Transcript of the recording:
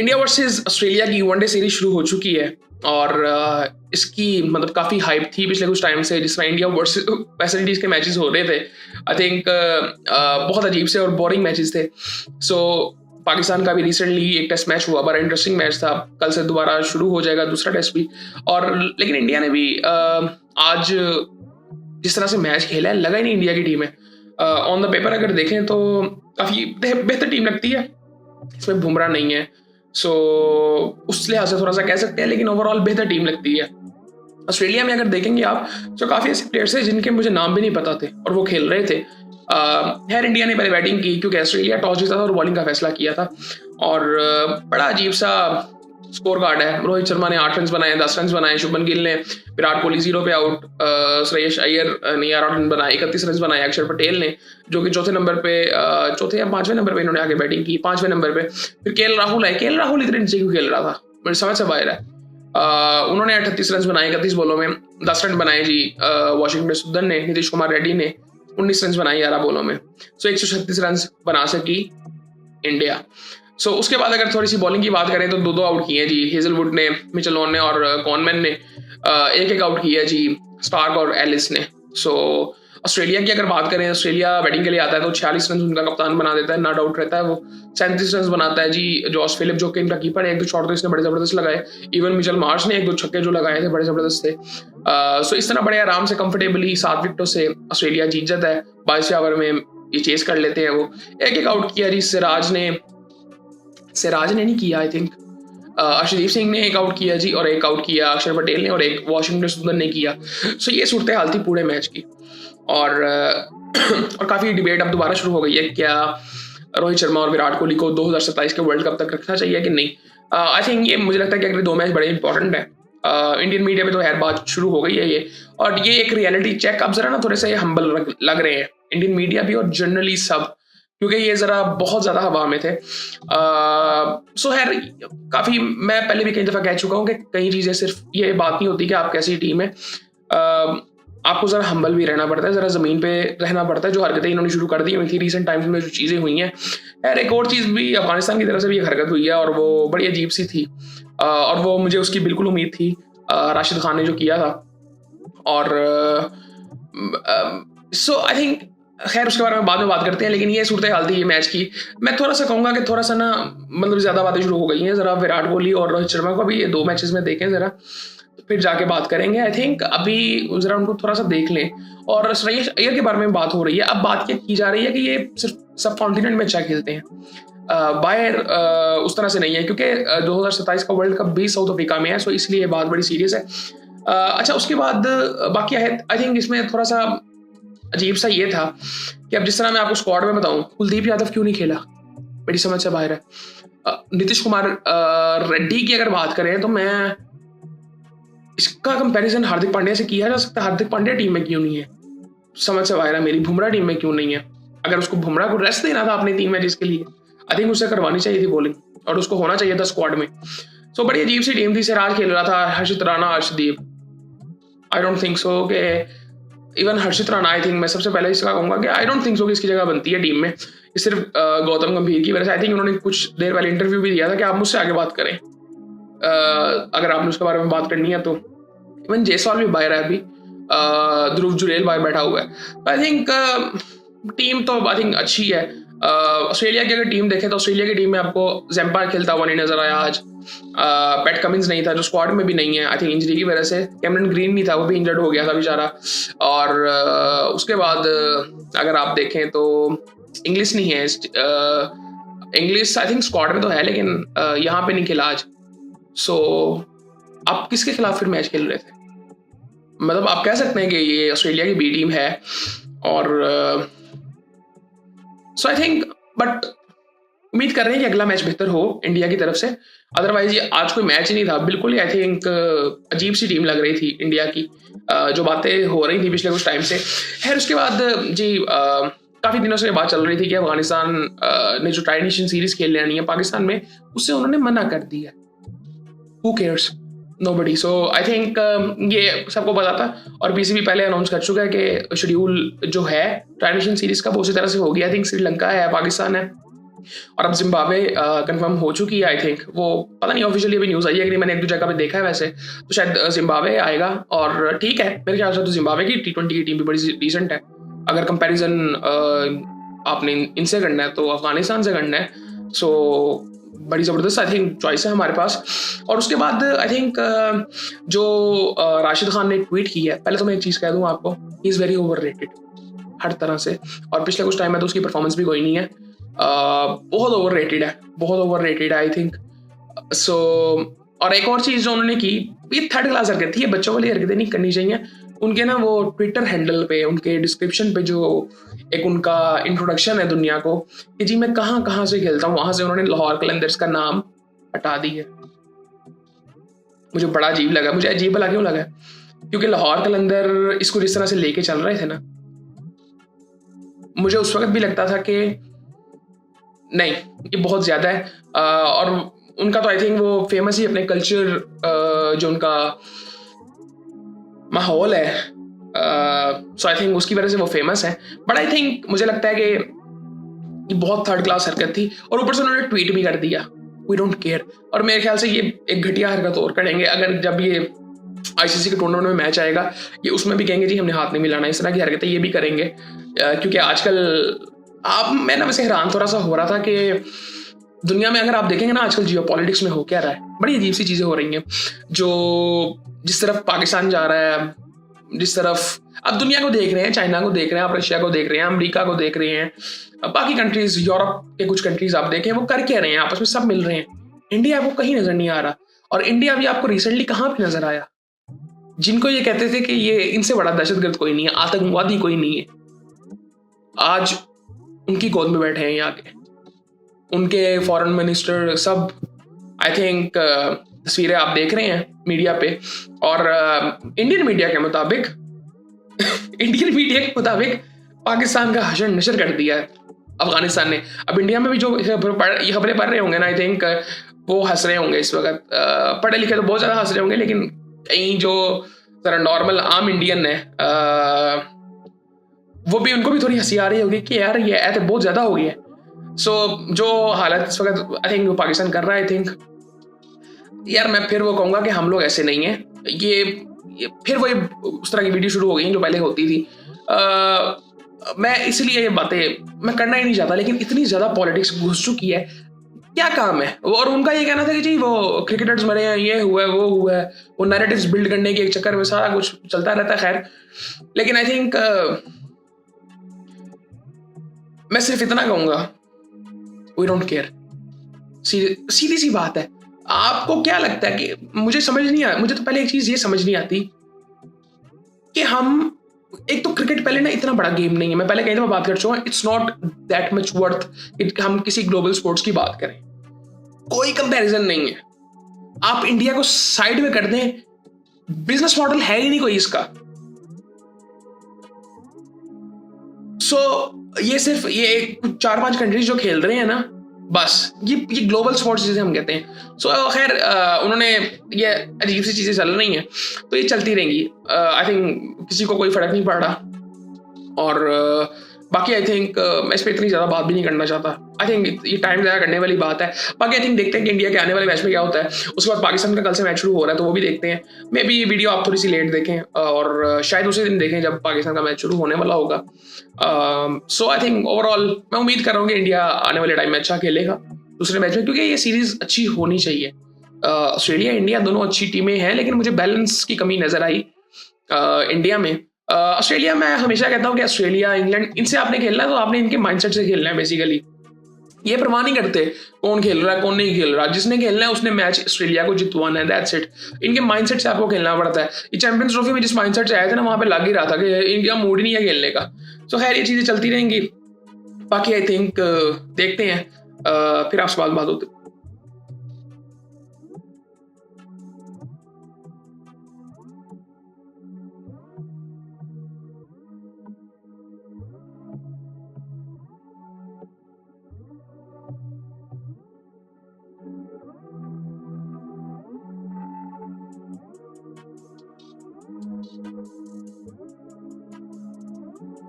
India versus Australia की one day series शुरू हो चुकी है और इसकी मतलब काफ़ी हाइप थी पिछले कुछ टाइम से, जिस तरह इंडिया वर्सेस वेस्ट इंडीज के मैचेस हो रहे थे। आई थिंक बहुत अजीब से और बोरिंग मैचेस थे। सो पाकिस्तान का भी रिसेंटली एक टेस्ट मैच हुआ, बड़ा इंटरेस्टिंग मैच था। कल से दोबारा शुरू हो जाएगा दूसरा टेस्ट भी। और लेकिन इंडिया ने भी आज जिस तरह से मैच खेला है, लगा ही नहीं इंडिया की टीम है। ऑन द पेपर अगर देखें तो काफ़ी बेहतर टीम लगती है, इसमें बुमराह नहीं है, सो उस लिहाज से थोड़ा सा कह सकते हैं, लेकिन ओवरऑल बेहतर टीम लगती है। ऑस्ट्रेलिया में अगर देखेंगे आप तो काफ़ी ऐसे प्लेयर्स थे जिनके मुझे नाम भी नहीं पता थे और वो खेल रहे थे। खैर इंडिया ने पहले बैटिंग की क्योंकि ऑस्ट्रेलिया टॉस जीता था और बॉलिंग का फैसला किया था। और बड़ा अजीब सा स्कोर कार्ड है। रोहित शर्मा ने 8 रन बनाए, 10 रन बनाए, शुभमन गिल ने, विराट कोहली 0 पे आउट, श्रेयस अय्यर ने 8 रन बनाए, 31 रन बनाए, अक्षर पटेल ने जो कि चौथे नंबर पे, चौथे या 5वें नंबर पे इन्होंने आगे बैटिंग की, 5वें नंबर पे। फिर केएल राहुल है, केएल राहुल इतने नीचे क्यों खेल रहा था, मेरे समझ से बाहर है। उन्होंने 38 रन बनाए 31 बॉलों में, 10 रन बनाए जी वाशिंगटन सुंदर ने, नीतीश कुमार रेड्डी ने 19 रन बनाए 11 बॉलों में। सो 136 रन बना सकी इंडिया। सो उसके बाद अगर थोड़ी सी बॉलिंग की बात करें तो 2-2 आउट किए जी, हेजलवुड ने, मिचेल वॉन ने और कॉनमैन ने एक आउट किया जी, स्टार्क और एलिस ने। सो ऑस्ट्रेलिया की अगर बात करें, ऑस्ट्रेलिया बैटिंग के लिए आता है तो 46 रन उनका कप्तान बना देता है, नॉट आउट रहता है वो। 37 रन बनाता है जी जॉस फिलिप, जो कि इनका कीपर है। 1-2 शॉट तो इसने बड़े जबरदस्त लगाए। इवन मिचेल मार्श ने 1-2 छक्के जो लगाए थे बड़े जबरदस्त थे। सो इस तरह बड़े आराम से कंफर्टेबली 7 विकेटों से ऑस्ट्रेलिया जीत जाता है। 22 ओवर में ये चेस कर लेते हैं वो। एक आउट किया जी सिराज ने नहीं किया, आई थिंक अर्शदीप सिंह ने 1 आउट किया जी, और 1 आउट किया अक्षर पटेल ने, और 1 वाशिंगटन सुंदर ने किया। सो ये सूरत हाल थी पूरे मैच की। और काफ़ी डिबेट अब दोबारा शुरू हो गई है, क्या रोहित शर्मा और विराट कोहली को 2027 के वर्ल्ड कप तक रखना चाहिए कि नहीं। आई थिंक ये मुझे लगता है कि अगले 2 मैच बड़े इंपॉर्टेंट है। इंडियन मीडिया में तो खैर बात शुरू हो गई है ये, और ये एक रियलिटी चेक अब जरा ना थोड़े से हम्बल लग रहे हैं इंडियन मीडिया भी और जर्नली सब, क्योंकि ये जरा बहुत ज्यादा हवा में थे। सो खैर काफी, मैं पहले भी कई दफा कह चुका हूँ कि कई चीजें सिर्फ ये बात नहीं होती कि आप कैसी टीम है, आपको जरा हम्बल भी रहना पड़ता है, जरा जमीन पे रहना पड़ता है। जो हरकतें इन्होंने शुरू कर दी हुई थी रिसेंट टाइम्स में, जो चीजें हुई हैं, यार एक और चीज भी अफगानिस्तान की तरफ से भी एक हरकत हुई है और वो बड़ी अजीब सी थी, और वो मुझे उसकी बिल्कुल उम्मीद थी राशिद खान ने जो किया था। और सो आई थिंक खैर उसके बारे में बाद में बात करते हैं, लेकिन ये सूरत हाल थी ये मैच की। मैं थोड़ा सा कहूँगा कि थोड़ा सा ना मतलब ज़्यादा बातें शुरू हो गई हैं, ज़रा विराट कोहली और रोहित शर्मा को भी ये 2 मैचेस में देखें ज़रा, तो फिर जाके बात करेंगे। आई थिंक अभी ज़रा उनको थोड़ा सा देख लें। और श्रेयस अय्यर के बारे में बात हो रही है, अब बात क्या की जा रही है कि ये सिर्फ सब कॉन्टिनेंट में अच्छा खेलते हैं, बाहर उस तरह से नहीं है, क्योंकि 2027 का वर्ल्ड कप भी साउथ अफ्रीका में है, सो इसलिए बात बड़ी सीरियस है। अच्छा उसके बाद बाकी है, आई थिंक इसमें थोड़ा सा अजीब सा ये था कि अब जिस तरह मैं आपको स्क्वाड में बताऊं, कुलदीप यादव क्यों नहीं खेला, मेरी समझ से बाहर है। नीतीश कुमार रेड्डी की अगर बात करें तो मैं इसका कंपैरिजन हार्दिक पांड्या से किया जा सकता है। हार्दिक पांड्या टीम में क्यों नहीं है, समझ से बाहर है मेरी। बुमराह टीम में क्यों नहीं है, अगर उसको बुमराह को रेस्ट देना था अपनी टीम में जिसके लिए, आई थिंक उसे करवानी चाहिए थी बॉलिंग और उसको होना चाहिए था स्क्वाड में। सो बड़ी अजीब सी टीम थी। सिराज खेल रहा था, Harshit Rana, Arshdeep, I don't think so कि even Harshit Rana, I think मैं सबसे पहले इसका कहूंगा कि आई डोंट थिंक सो कि इसकी जगह बनती है टीम में। ये सिर्फ गौतम गंभीर की वजह से। आई थिंक उन्होंने कुछ देर पहले इंटरव्यू भी दिया था कि आप मुझसे आगे बात करें, अगर आपने उसके बारे में बात करनी है तो। इवन जयसवाल भी बाहर है अभी, ध्रुव जुरेल बाहर बैठा हुआ है। आई थिंक टीम तो आई थिंक अच्छी है। ऑस्ट्रेलिया की अगर टीम देखें तो ऑस्ट्रेलिया की टीम में आपको जैम्पायर खेलता हुआ नहीं नजर आया आज। पैट कमिंस नहीं था जो स्क्वाड में भी नहीं है, आई थिंक इंजरी की वजह से। कैमरन ग्रीन नहीं था, वो भी इंजर्ड हो गया था बेचारा। और उसके बाद अगर आप देखें तो इंग्लिश नहीं है, इंग्लिश आई थिंक स्क्वाड में तो है लेकिन यहाँ पे नहीं खेला आज। सो आप किसके खिलाफ फिर मैच खेल रहे थे, मतलब आप कह सकते हैं कि ये ऑस्ट्रेलिया की बी टीम है। और सो आई थिंक बट उम्मीद कर रहे हैं कि अगला मैच बेहतर हो इंडिया की तरफ से। अदरवाइज ये आज कोई मैच ही नहीं था बिल्कुल ही। आई थिंक अजीब सी टीम लग रही थी इंडिया की, जो बातें हो रही थी पिछले कुछ टाइम से। खैर उसके बाद जी काफ़ी दिनों से बात चल रही थी कि अफगानिस्तान ने जो ट्राई नेशन सीरीज खेल लेनी है पाकिस्तान में, उससे उन्होंने मना कर दिया। Who cares, nobody. So I think ये सबको पता था और पीसीबी पहले अनाउंस कर चुका है कि शेड्यूल जो है ट्राई नेशन सीरीज का वो उसी तरह से होगी। आई थिंक श्रीलंका है, पाकिस्तान है, और अब जिम्बाब्वे कंफर्म हो चुकी है आई थिंक, वो पता नहीं ऑफिशियली अभी न्यूज़ आई है कि नहीं, मैंने एक दो जगह पे देखा है वैसे, तो शायद जिम्बाब्वे आएगा। और ठीक है, मेरे ख्याल से तो जिम्बाब्वे की T20 की टीम भी बड़ी डिसेंट है। अगर कंपैरिजन आपने इनसे करना है तो अफगानिस्तान से करना है, सो बड़ी ज़बरदस्त आई थिंक चॉइस है हमारे पास। और उसके बाद आई थिंक जो राशिद खान ने ट्वीट की है, पहले तो मैं एक चीज़ कह दूँ आपको, ही इज़ वेरी ओवररेटेड हर तरह से, और पिछले कुछ टाइम में तो उसकी परफॉर्मेंस भी कोई नहीं है। बहुत ओवररेटेड है, बहुत ओवररेटेड है आई थिंक। सो और एक और चीज़ जो उन्होंने की, ये थर्ड क्लास हरकत थी, ये बच्चों वाली हरकतें नहीं करनी चाहिए। उनके ना वो ट्विटर हैंडल पे, उनके डिस्क्रिप्शन पे जो एक उनका इंट्रोडक्शन है दुनिया को कि जी मैं कहाँ कहाँ से खेलता हूँ, वहां से उन्होंने लाहौर कलंदर्स का नाम हटा दी है। मुझे बड़ा अजीब लगा। मुझे अजीब भला क्यों लगा? क्योंकि लाहौर कलंदर इसको जिस तरह से लेके चल रहे थे ना, मुझे उस वक्त भी लगता था कि नहीं, ये बहुत ज़्यादा है। और उनका तो आई थिंक वो फेमस ही अपने कल्चर, जो उनका माहौल है, सो आई थिंक उसकी वजह से वो फेमस है। बट आई थिंक मुझे लगता है कि ये बहुत थर्ड क्लास हरकत थी, और ऊपर से उन्होंने ट्वीट भी कर दिया वी डोंट केयर। और मेरे ख्याल से ये एक घटिया हरकत और करेंगे अगर जब ये आईसीसी के टूर्नामेंट में मैच आएगा, ये उसमें भी कहेंगे जी हमने हाथ नहीं मिलाना। इस तरह की हरकतें ये भी करेंगे, क्योंकि आजकल मैं ना वैसे हैरान थोड़ा सा हो रहा था कि दुनिया में अगर आप देखेंगे ना आजकल जियो पॉलिटिक्स में हो क्या रहा है, बड़ी अजीब सी चीज़ें हो रही हैं। जो जिस तरफ पाकिस्तान जा रहा है, जिस तरफ आप दुनिया को देख रहे हैं, चाइना को देख रहे हैं, आप रशिया को देख रहे हैं, अमेरिका को देख रहे हैं, बाकी कंट्रीज, यूरोप के कुछ कंट्रीज आप देखें वो कर क्या रहे हैं, आपस में सब मिल रहे हैं। इंडिया आपको कहीं नजर नहीं आ रहा। और इंडिया भी आपको रिसेंटली कहाँ पे नजर आया? जिनको ये कहते थे कि ये इनसे बड़ा दहशतगर्द कोई नहीं है, आतंकवादी कोई नहीं है, आज उनकी गोद में बैठे हैं यहाँ के उनके फॉरेन मिनिस्टर सब। आई थिंक तस्वीरें आप देख रहे हैं मीडिया पे, और इंडियन मीडिया के मुताबिक इंडियन मीडिया के मुताबिक पाकिस्तान का हशर नशर कर दिया है अफगानिस्तान ने। अब इंडिया में भी जो खबरें पढ़ रहे होंगे ना, आई थिंक वो हंस रहे होंगे इस वक्त। पढ़े लिखे तो बहुत ज़्यादा हंस रहे होंगे, लेकिन कहीं जो जरा नॉर्मल आम इंडियन है, वो भी, उनको भी थोड़ी हंसी आ रही होगी कि यार ये ऐसे बहुत ज़्यादा हो गई है। सो जो हालत इस वक्त आई थिंक पाकिस्तान कर रहा है, आई थिंक यार मैं फिर वो कहूँगा कि हम लोग ऐसे नहीं हैं। ये फिर वही उस तरह की वीडियो शुरू हो गई जो पहले होती थी। मैं इसलिए ये बातें मैं करना ही नहीं चाहता, लेकिन इतनी ज़्यादा पॉलिटिक्स घुस चुकी है, क्या काम है? और उनका ये कहना था कि जी वो क्रिकेटर्स मरे हैं, ये हुआ है, वो हुआ है, वो नैरेटिव्स बिल्ड करने के एक चक्कर में सारा कुछ चलता रहता है। खैर, लेकिन आई थिंक मैं सिर्फ इतना कहूँगा, वी डोंट केयर। सीधी सी बात है। आपको क्या लगता है कि मुझे तो पहले एक चीज़ ये समझ नहीं आती कि हम, एक तो क्रिकेट पहले ना इतना बड़ा गेम नहीं है, मैं पहले कहीं तो मैं बात कर चुका हूँ, it's not that much worth it. हम किसी ग्लोबल स्पोर्ट्स की बात करें, कोई कंपैरिजन नहीं है। आप इंडिया को साइड में कर दें, बिजनेस मॉडल है ही नहीं कोई इसका। ये सिर्फ ये 4-5 कंट्रीज जो खेल रहे हैं ना, बस ये ग्लोबल स्पोर्ट्स जिसे हम कहते हैं। खैर, उन्होंने ये अजीब सी चीज़ें चल रही हैं तो ये चलती रहेंगी। आई थिंक किसी को कोई फर्क नहीं पड़ रहा। और बाकी आई थिंक मैं इस पर इतनी ज़्यादा बात भी नहीं करना चाहता। आई थिंक ये टाइम ज़्यादा करने वाली बात है। बाकी आई थिंक देखते हैं कि इंडिया के आने वाले मैच में क्या होता है। उसके बाद पाकिस्तान का कल से मैच शुरू हो रहा है, तो वो भी देखते हैं। मे बी ये वीडियो आप थोड़ी सी लेट देखें और शायद उसी दिन देखें जब पाकिस्तान का मैच शुरू होने वाला होगा। सो आई थिंक ओवरऑल मैं उम्मीद कर रहा हूँ कि इंडिया आने वाले टाइम में अच्छा खेलेगा दूसरे मैच में, क्योंकि ये सीरीज़ अच्छी होनी चाहिए। ऑस्ट्रेलिया इंडिया दोनों अच्छी टीमें हैं, लेकिन मुझे बैलेंस की कमी नज़र आई इंडिया में। ऑस्ट्रेलिया, मैं हमेशा कहता हूँ कि ऑस्ट्रेलिया, इंग्लैंड, इनसे आपने खेलना है तो आपने इनके माइंडसेट से खेलना है। बेसिकली ये परवाह नहीं करते कौन खेल रहा है कौन नहीं खेल रहा, जिसने खेलना है उसने मैच ऑस्ट्रेलिया को जितवाना है, दैट्स इट। इनके माइंडसेट से आपको खेलना पड़ता है। ये चैंपियंस ट्रॉफी में जिस माइंडसेट से आए थे ना, वहाँ पे लग ही रहा था कि इनका मूड ही नहीं है खेलने का। सो खैर, ये चीज़ें चलती रहेंगी। बाकी आई थिंक देखते हैं, फिर आपसे बात होती